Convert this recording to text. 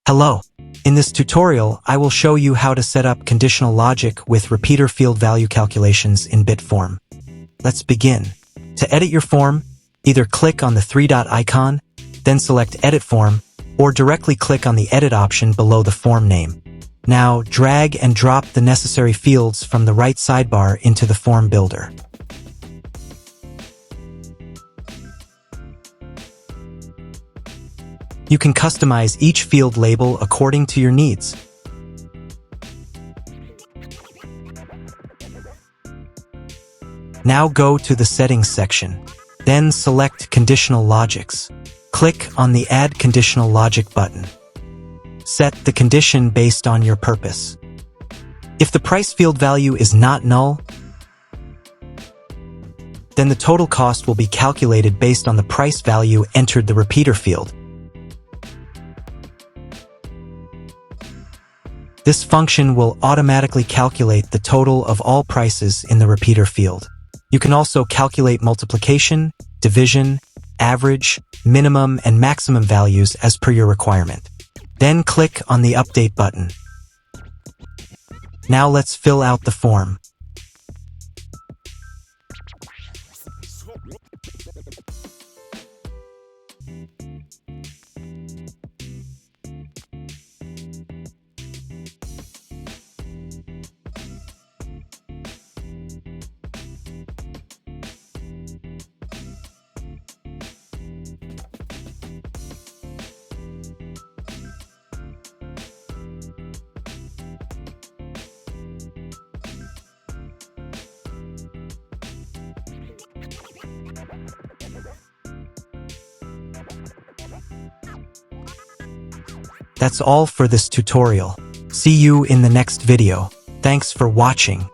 Hello. In this tutorial, I will show you how to set up conditional logic with repeater field value calculations in Bitform. Let's begin. To edit your form, either click on the three-dot icon, then select Edit Form, or directly click on the Edit option below the form name. Now, drag and drop the necessary fields from the right sidebar into the form builder. You can customize each field label according to your needs. Now go to the Settings section. Then select Conditional Logics. Click on the Add Conditional Logic button. Set the condition based on your purpose. If the price field value is not null, then the total cost will be calculated based on the price value entered the repeater field. This function will automatically calculate the total of all prices in the repeater field. You can also calculate multiplication, division, average, minimum, and maximum values as per your requirement. Then click on the Update button. Now let's fill out the form. That's all for this tutorial. See you in the next video. Thanks for watching.